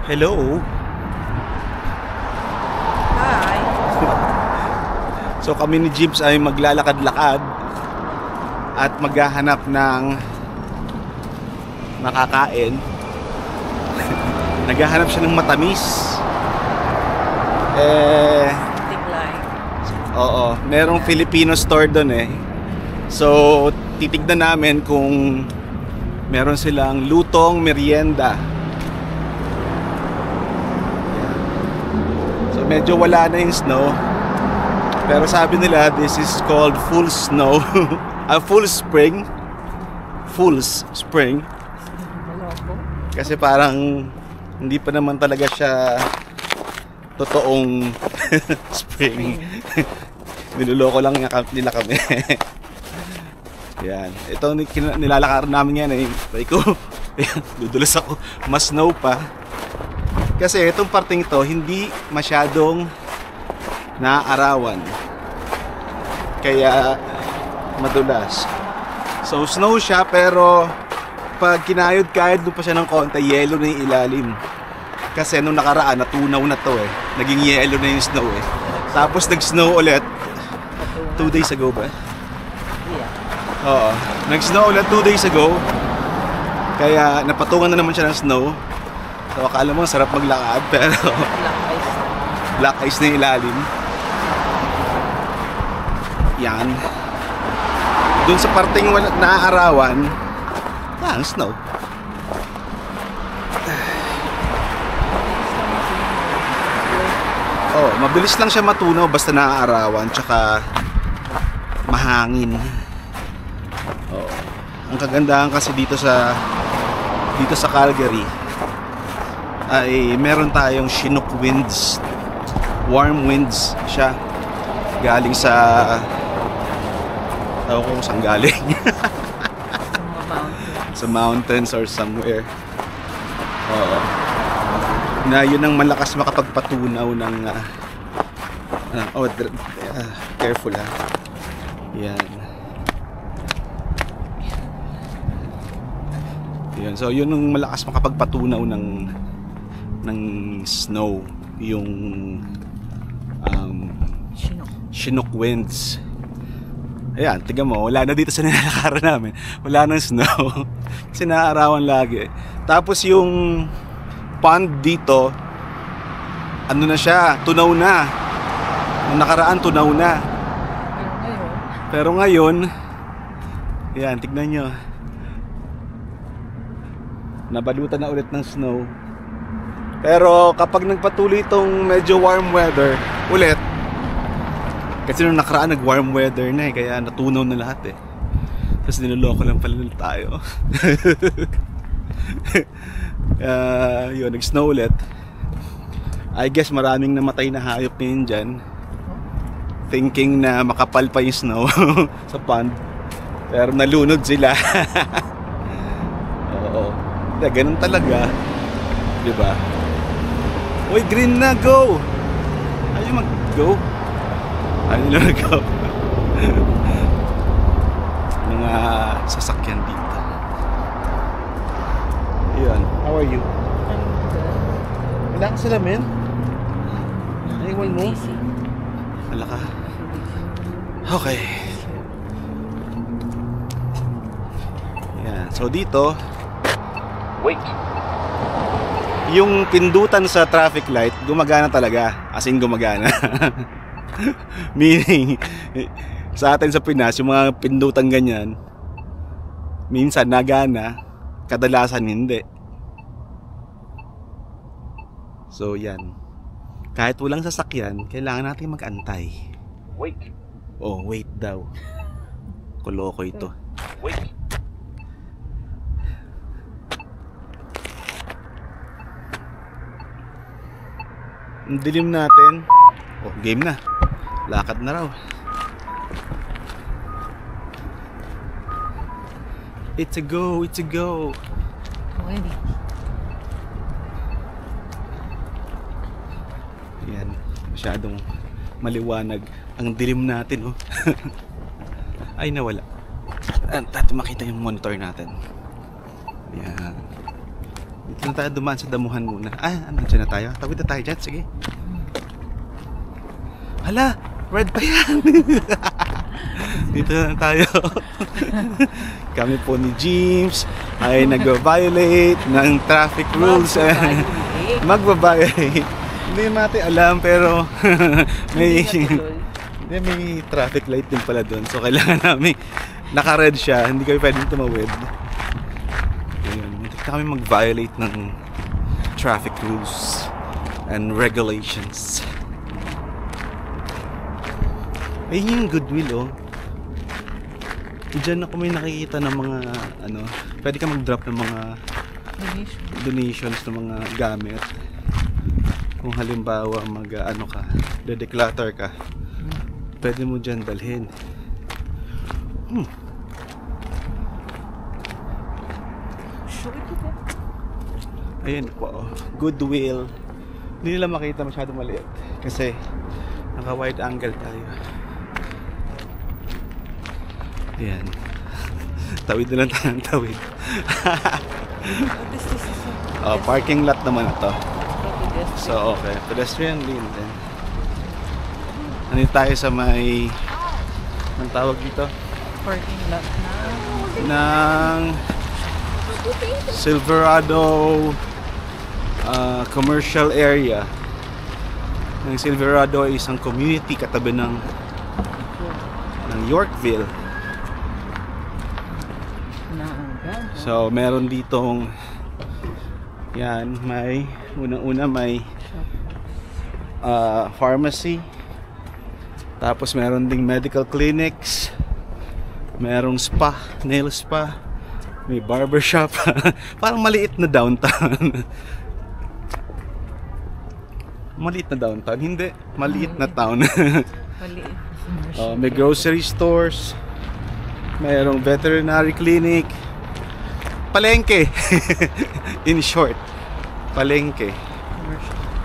Hello. Hi. So kami ni Jibs ay maglalakad-lakad at maghahanap ng makakain. Naghahanap siya ng matamis. Tiglay. Oo, merong Filipino store doon eh. So titignan namin kung meron silang lutong merienda. So medyo wala na yung snow. Pero sabi nila this is called full snow. Full spring. Full spring. Kasi parang hindi pa naman talaga siya totoong spring. Niloloko lang nila kami. Yan. Ito nilalakaran namin yan eh. Ko. Dudulas ako. Mas snow pa. Kasi itong parting to hindi masyadong naaarawan. Kaya madulas. So snow siya pero pag kinayod-kayod doon pa siya ng konti, yellow na yung ilalim. Kasi nung nakaraan natunaw na to eh. Naging yellow na yung snow eh. Tapos nag-snow ulit 2 days ago ba? Yeah. Oo. Nag-snow ulit 2 days ago. Kaya napatungan na naman siya ng snow. So akala mo sarap maglakad pero black ice na yung ilalim. Yan. Doon sa parteng naaarawan, ang snow. Oh, mabilis lang siya matunaw basta naaarawan tsaka mahangin. Oh. Ang kagandahan kasi dito sa Calgary ay meron tayong Chinook winds. Warm winds siya. Galing sa tawag ko saan galing. Sa mountains or somewhere. Oo. Na yun ang malakas makapagpatunaw ng careful ha. Yan. Yan. So yun ang malakas makapagpatunaw ng snow, yung Chinook winds. Ayan, tignan mo, wala na dito sa nilalakaran namin. Wala nang snow. Kasi naaarawan lagi. Tapos yung pond dito, ano na siya, tunaw na. Nung nakaraan, tunaw na. Pero ngayon, ayan, tignan nyo. Nabalutan na ulit ng snow. Pero kapag nagpatuloy itong medyo warm weather ulit, kasi nung nakaraan nag-warm weather na eh, kaya natunaw na lahat eh. Tapos niloloko lang pala tayo. Yun, nag-snow ulit. I guess maraming namatay na hayop ngayon dyan, thinking na makapal pa yung snow sa pond. Pero nalunod sila. Oo. Ganun talaga. Diba? Uy, green na, go! Ayaw mag-go. Ayaw nila mag-go. Mga sasakyan dito. Ayan, how are you? Wala ka salamin? Naiwan mo? Wala ka? Okay. Ayan, so dito, wait. Yung pindutan sa traffic light gumagana talaga, as in gumagana. Meaning sa atin sa Pinas yung mga pindutan ganyan minsan nagana, kadalasan hindi. So yan, kahit walang sasakyan kailangan natin mag-antay. Wait. Oh, wait daw. Koloko ito. Wait. Ang dilim natin. Oh, game na. Lakad na raw. It's a go, it's a go. Ready. Yan, masyadong maliwanag. Ang dilim natin, oh. Ay, nawala. At makita yung monitor natin. Yan. Dito na tayo dumaan sa damuhan muna. Dyan na tayo. Tawid na tayo dyan. Sige. Hala! Red pa yan! Dito na tayo. Kami po ni James ay nag-violate ng traffic rules. Magbabiolate. Hindi natin alam pero may traffic light din pala doon. So kailangan namin naka-red siya. Hindi kami pwedeng tumawid. Ayun. Hindi kami mag-violate ng traffic rules and regulations. Ayun yung Goodwill, oh. Diyan ako may nakikita ng mga pwede ka mag-drop ng mga donations ng mga gamit. Kung halimbawa declutter ka, pwede mo dyan dalhin. Ayan po, oh. Goodwill. Hindi nila makita, masyado maliit kasi naka wide angle tayo. Ayan. Tawid na lang tayo ng tawid. Parking lot naman ito. So okay, pedestrian lane din. Nandito tayo sa may anong tawag dito? Parking lot ng Silverado commercial area. Ang Silverado ay isang community katabi ng Yorkville. So meron ditong may unang-una may pharmacy. Tapos meron ding medical clinics. Merong spa, nail spa. May barbershop. Parang maliit na downtown. Maliit na downtown? Hindi, maliit na town. Maliit. May grocery stores. Mayroong veterinary clinic. Palengke. In short, palengke.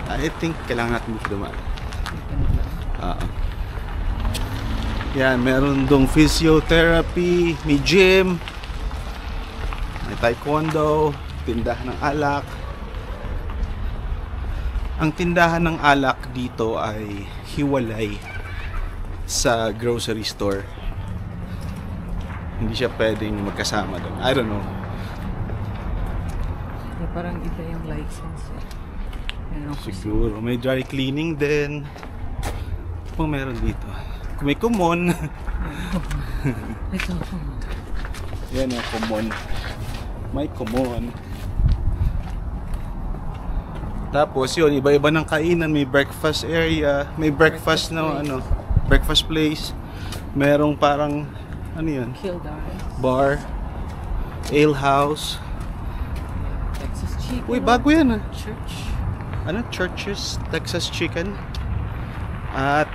I think kailangan natin dito dumaan. Yan, meron dong physiotherapy, may gym, may taekwondo, tindahan ng alak. Ang tindahan ng alak dito ay hiwalay sa grocery store. Hindi siya pwedeng magkasama doon. I don't know. Parang iba yung license. Siguro. May dry cleaning din. Kung meron dito. Kung may kumon. Ito. Yan o, kumon. May kumon. Tapos yun, iba-iba ng kainan. May breakfast area. May breakfast na breakfast place. Merong parang yun? Bar. Ale house. Texas chicken. Uy, bago yan Church. Churches, Texas chicken. At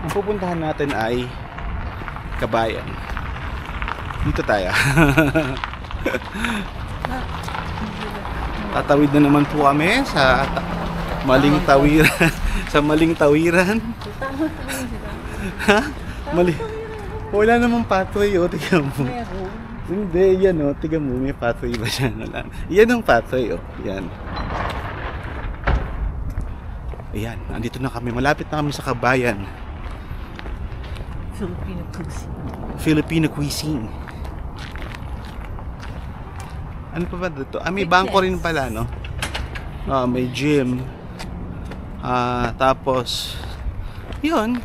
ang pupuntahan natin ay Kabayan. Dito tayo. Tatawid na naman po kami sa maling tawiran. Sa maling tawiran. Ha? Mali. Wala namang pathway, tignan mo. Hindi, yan tignan mo, may pathway ba siya? Yan ang pathway, yan. Ayan, andito na kami, malapit na kami sa Kabayan. Filipino cuisine. Ano pa ba dito? May bangko rin pala, no? May gym. Tapos yun,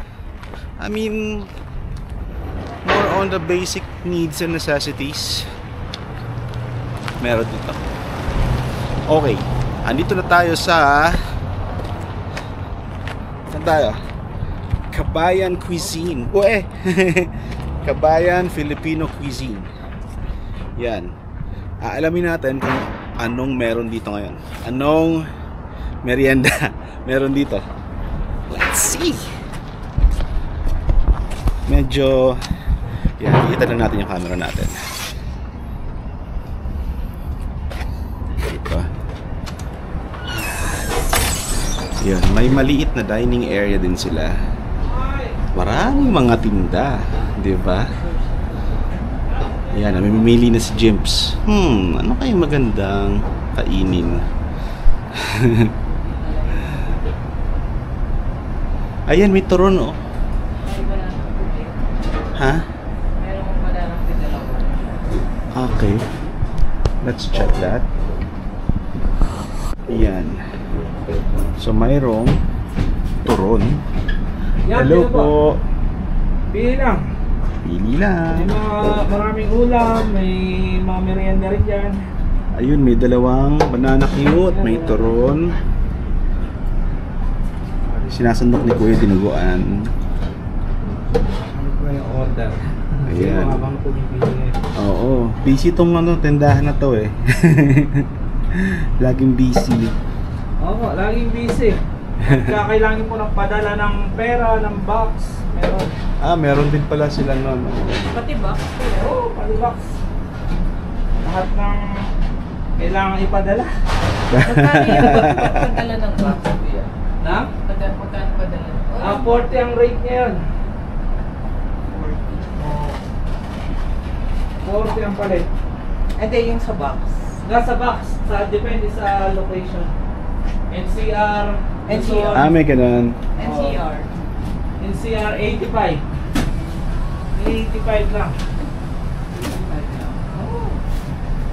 more on the basic needs and necessities meron dito. Okay, andito na tayo sa Kabayan Cuisine. Kabayan Filipino Cuisine. Yan. Alamin natin kung anong meron dito ngayon. Anong merienda meron dito. Let's see. Medyo kita lang natin yung camera natin. Dito. Yan, may maliit na dining area din sila. Maraming mga tinda, 'di ba? Ayan, namimili na si Jimps. Ano kayo magandang kainin? Ayan, may turon oh. Ha? Meron mo pala ng dalawa. Okay. Let's check that. Ayan. So, mayroong turon. Hello po. Pili lang. Pili lang. May mga maraming ulam, may mga merienda rin dyan. Ayun, may dalawang banana cute, may turon. Sinasandok ni Kuya dinuguan. Ano po yung order? Ayan. Habang pumipili. Oo, busy tong tindahan na to eh. Laging busy. Oo, laging busy. Kailangan po ng padala ng pera, ng box. Meron. Meron din pala sila noon. Pati ba? Oo, pati box. Lahat ng kailangan ipadala. Magkano yung pagpadala ng box, kuya? Na? Magkano padala? 40 ang rate ngayon. 40 ang palit. Hindi, yung sa box. Nasa box, depende sa location. NCR. NCR. May ganun. NCR. NCR 85. 85 lang. Oh.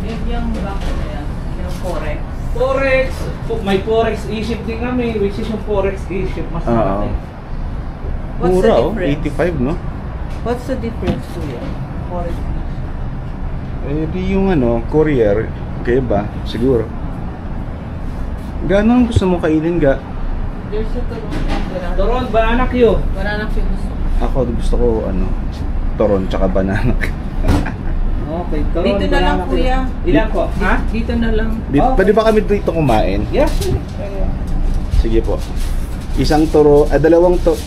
Yung box na yan. Yung Forex. Forex, may Forex e-ship din kami, which is yung Forex e-ship mas malaki. What's Mura the oh, difference? 85 no? What's the difference to yan? Forex. Di yung courier, kaya ba? Siguro. Gano'n gusto mo kainin ga? There's a turon. Doron, banana Q. Banana Q gusto. Ako gusto ko turon tsaka banana. Okay, doron, Dito na lang, banana Q. kuya. Ilan po? Ha? Dito na lang. Pwede ba kami dito kumain? Yes. Sige po. Isang turo, dalawang to,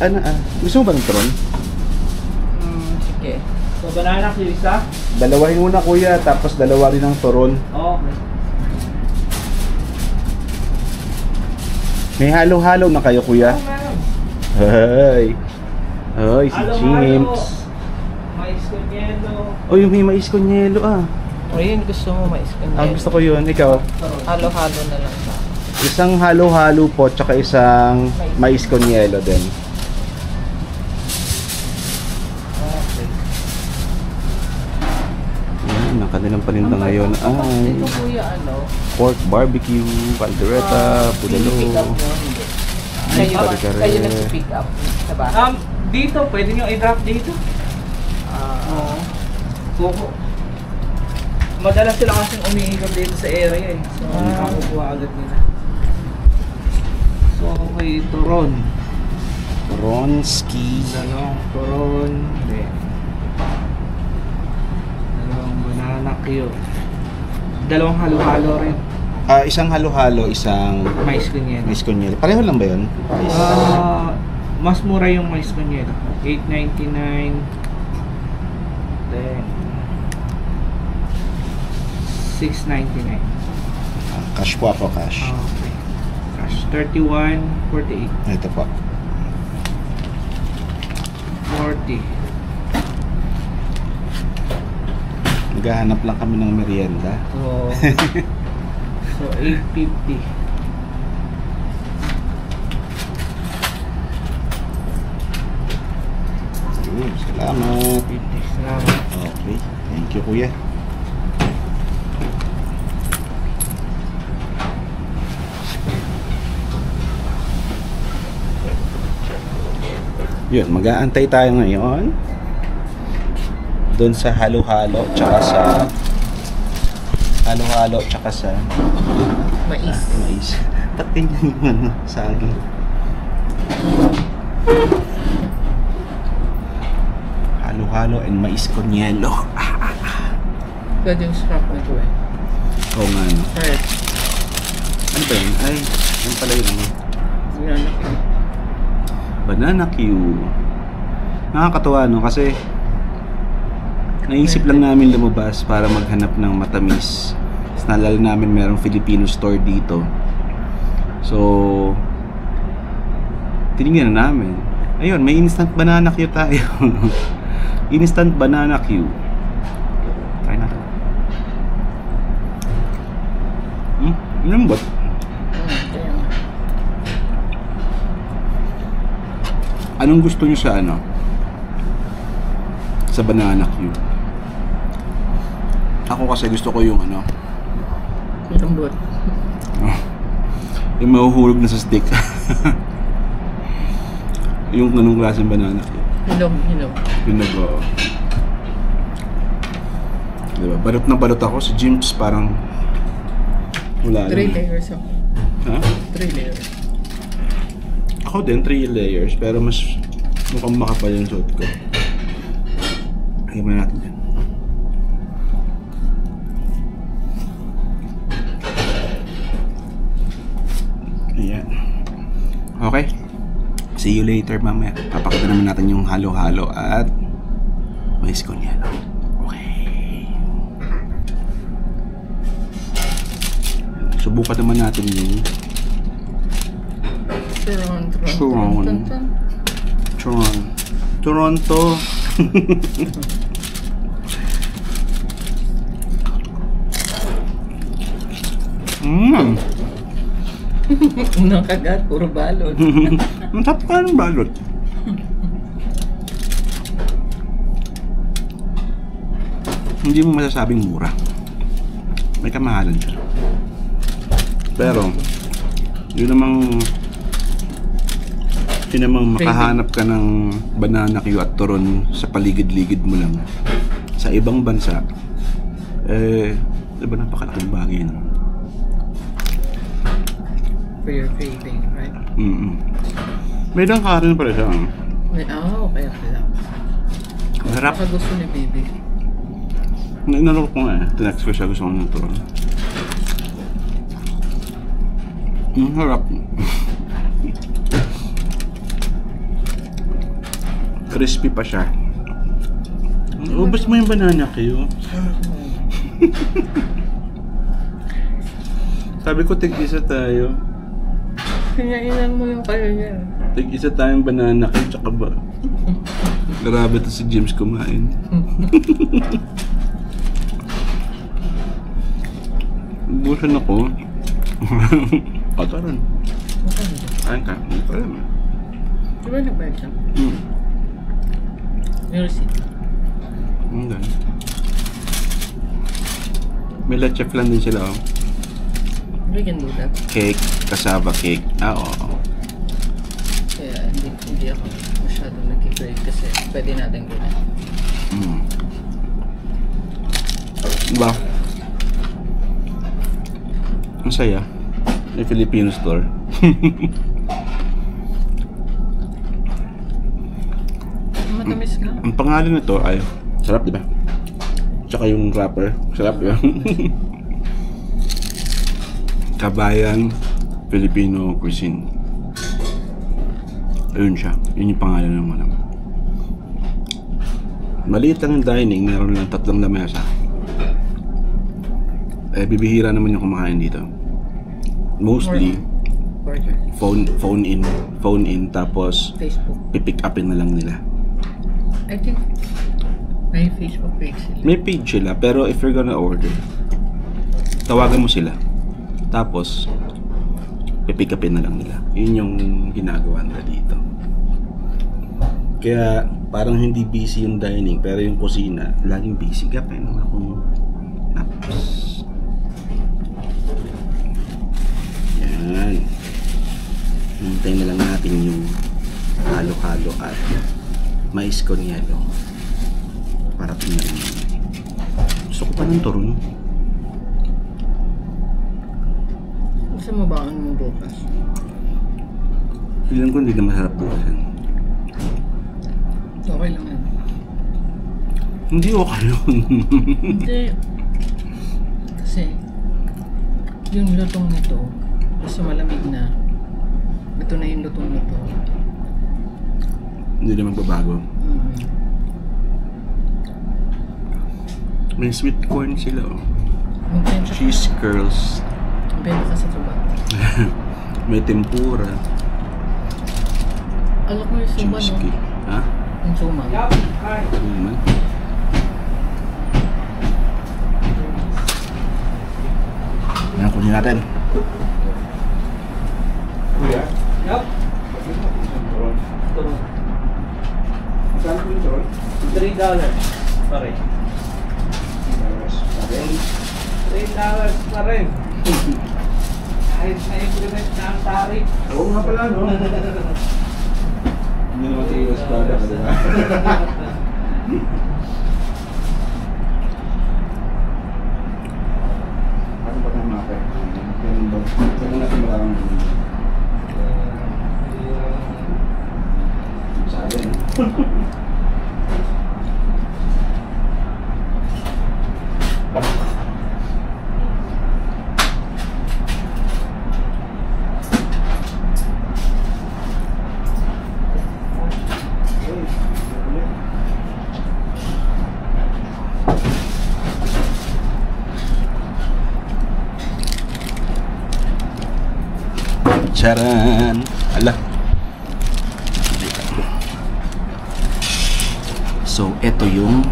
gusto mo ba ng turon? Sige. So, banana Q isa? Dalawahin muna kuya, tapos dalawa rin ang turon. Okay. May halo-halo na kayo kuya? Meron. Hey. Hoy, si Chimps. Mais con yelo. Oh, yung may mais con yelo O yun, gusto mo mais kanya. Gusto ko yun. Ikaw? Halo-halo na lang sa. Isang halo-halo po, tsaka isang mais con yelo din. Okay. Yan, ang kanilang paninda ngayon ay Ito kuya, pork barbecue, caldereta, pudalo. pick up mo, hindi. Ay, Kayo, kare-kare. kayo nag-pick up sa bahay. Dito, pwede nyo i-drop dito. Oo. Kuko. Madalas sila kasing umiikot dito sa area eh. So, nakakukuha agad nila. So, okay, turon. Ronski. Dalawang turon. Hindi. Dalawang banana Q. Dalawang halo-halo rin. Isang halo-halo, isang Mais ganyan. mais con yelo. Pareho lang ba yun? Mas mura yung mais ganyan. $8.99. Then $6.99. Cash po ako, cash. Okay. Cash 31.48. Ito po. 40. Naghahanap lang kami ng merienda. So 8.50. Salamat. 50. Salamat. Okay. Thank you, kuya. Yun, mag-aantay tayo ngayon doon sa halo-halo tsaka sa Mais. mais. Pati yung saging. Halo-halo and mais con yelo. Pwede yung scrap na ito eh. Oo nga, no? Alright. Ano ba yun? Ay, yan pala yun. Banana Q. Banana Q. Nakakatuwa, no? Kasi naisip lang namin lumabas para maghanap ng matamis. Tapos naalala namin merong Filipino store dito. So, tinignan na namin. Ayun, may instant banana Q tayo. Instant banana Q. Try Lambot. Kaya nga. Anong gusto niyo sa ano? Sa banana Q? Ako kasi gusto ko yung ano, Lambot. yung mahuhulog na sa stick. Yung anong klaseng banana Q? Hinog. Yung nag-o. Diba? Balot na balot ako. Si Jims parang wala 3 lang. layers ako. Ha? 3 layers. Ako din, 3 layers. Pero mas mukhang makapal yung suot ko. Lagyan mo na natin yan. Ayan. Okay. See you later mamaya. Papakita naman natin yung halo-halo at mais con yelo. Okay. Subukan naman natin yung Toronto. Nakagat, puro balot. Ang sarap ka ng balot. Hindi mo masasabing mura. May kamahalan siya. Pero, yun namang makahanap ka ng banana Q at turon sa paligid-ligid mo lang. Sa ibang bansa, diba napakalaking bagay na. For your craving, right? May dangkarin pa rin siya. Okay pala. Harap. Baka gusto ni baby. Inalok ko nga eh. Tinext ko siya, gusto ko ng turon. Harap. Crispy pa siya. Ubus mo yung banana Q. Sabi ko, tig-isa tayo. Pinainan mo yung kayo niya. Tig-isa tayong banana Q, tsaka ba? Grabe to si James kumain. Ubusan ako. Kataran. Kain ka. Hindi pa alam eh. Diba nagbayad siya? Yung receipt. Hindi. May leche flan din sila oh. We can do that. Cake, cassava cake. Oo. Kaya hindi ako masyadong nag-crave kasi pwede natin gawin. Diba? Ang saya. May Filipino store. Matamis nga. Ang pangalan nito ay sarap, diba? Tsaka yung wrapper. Sarap, diba? Kabayan Filipino Cuisine. Ayun siya. Yun yung pangalan ng ano. Maliit lang yung dining. Meron lang 3 lamesa. Bibihira naman yung kumakain dito. Mostly Order. phone in tapos Facebook. pipick upin na lang nila. I think may Facebook page sila. May page sila, pero if you're gonna order, tawagan mo sila. Tapos, pipick upin na lang nila. Yun yung ginagawa nila dito. Kaya, parang hindi busy yung dining, pero yung kusina, laging busy. Gapin naman akong naps. Yan. Hintayin na lang natin yung halo-halo at mais con yelo. Para tingnan. Gusto ko pa ng turon. Gusto mo ba ang mo bukas? Feeling ko hindi na masarap bukasan. Okay lang yan. Hindi okay yun. Hindi. Kasi, yung lutong nito, gusto malamig na. Ito na yung lutong nito. Hindi na magbabago. May sweet corn sila oh. Magbenta ka. Cheese curls. Magbenta ka sa trabaho. May tempura. Alok mo yung suma, Cheese no? cake. Ha? Yung suma. Naman. Ayan, kunin natin. Kuya? Yup. Ito. Saan po yung turon? $3. Pare. $3 pa rin. Kahit na-implement na ang tariff. Oo nga pala, no? Hindi naman sa US product, di ba? Ano ba ng market? Ganun ba? Saan na natin maraming sabi, no? Charan! Ala! So, ito yung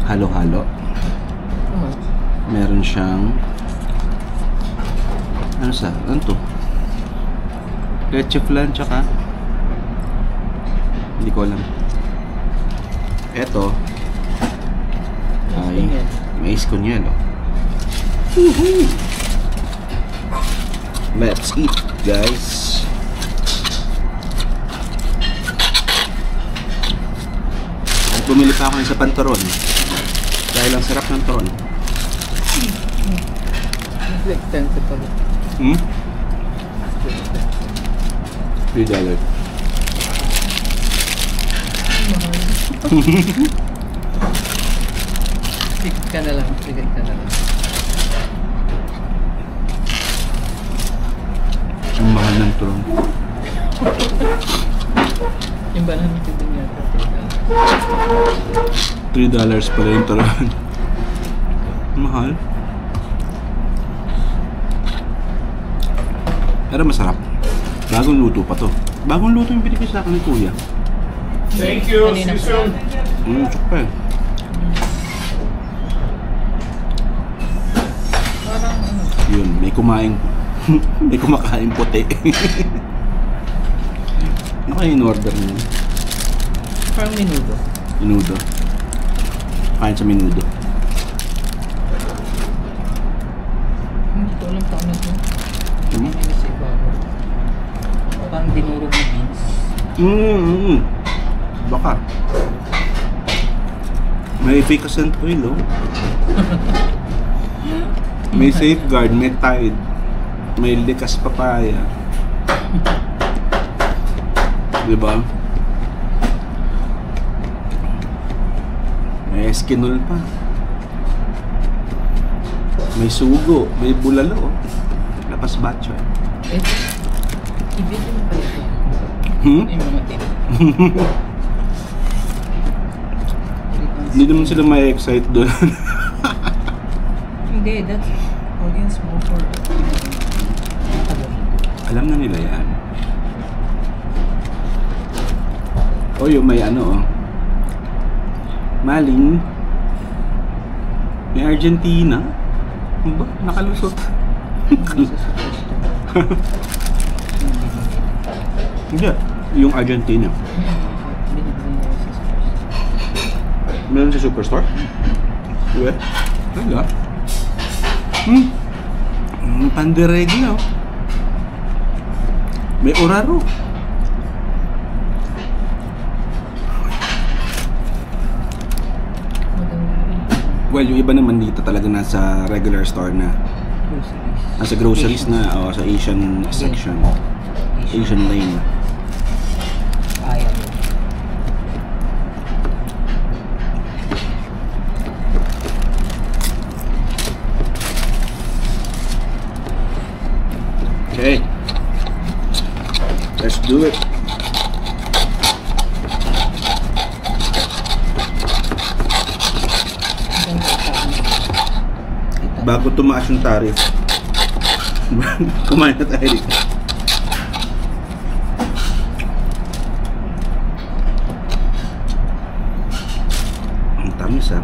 halo-halo. Meron siyang ano to? Leche flan tsaka hindi ko alam. Ito ay mais con hielo. Let's eat, guys. At bumili pa ako ng isa pang turon dahil ang sarap ng turon. Expensive pala. $3. Ticket ka na lang. Ang mahal ng turon. Yung banana natin din yata. $3 pala yung turon. Mahal. Pero masarap. Bagong luto pa to. Bagong luto yung binigay sa akin ni Kuya. Thank you. See you soon. Tsuk pa eh. Parang ano. Yun, may kumakain puti. Ano kaya in-order niya? Parang menudo. Menudo. Kain sa menudo. Hindi ko alam paano ito. Hmm? Hindi na sa ibabaw. Parang dinurog na beans. Baka. May efficacent oil, oh. May safeguard, may tide. May likas papaya. Diba? May eskinol pa. May sugo, may bulalo, oh. Lapas batcho. Eh, ibigin mo pala ito. Yung mga tip. Hindi naman sila may excite doon. Hindi, that's audience mo for... Alam na nila yan. O yung may ano, oh. Maling. May Argentina. Ano ba? Nakalusot. Hindi. Yung Argentina. Meron sa Superstore? Uwe? Wala. Pandiregla, oh. May oraro. Well, yung iba naman dito talaga nasa regular store na. Nasa groceries na, o sa Asian section. Asian lane. Ayaw. Okay. Let's do it. Bago tumaas yung tariff. Kumain na tayo dito. Ang tamis, ah.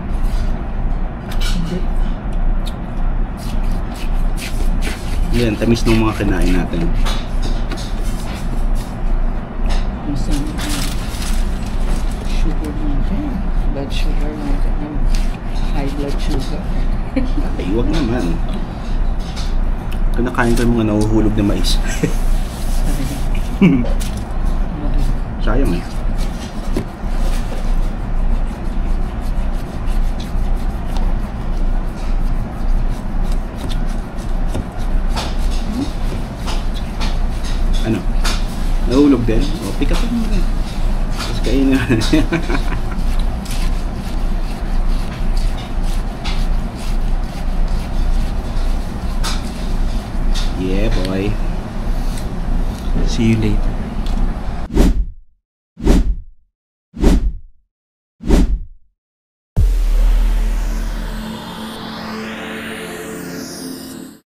Hindi. Yan, tamis ng mga kinain natin. Sugar natin. Blood sugar natin. High blood sugar. Ay, wag naman. Kinakain ko yung mga nahuhulog na mais. Sayang eh. Ano? Nahulog din? O, pick up mo rin. Tapos kainin na. Yeah, boy. See you later.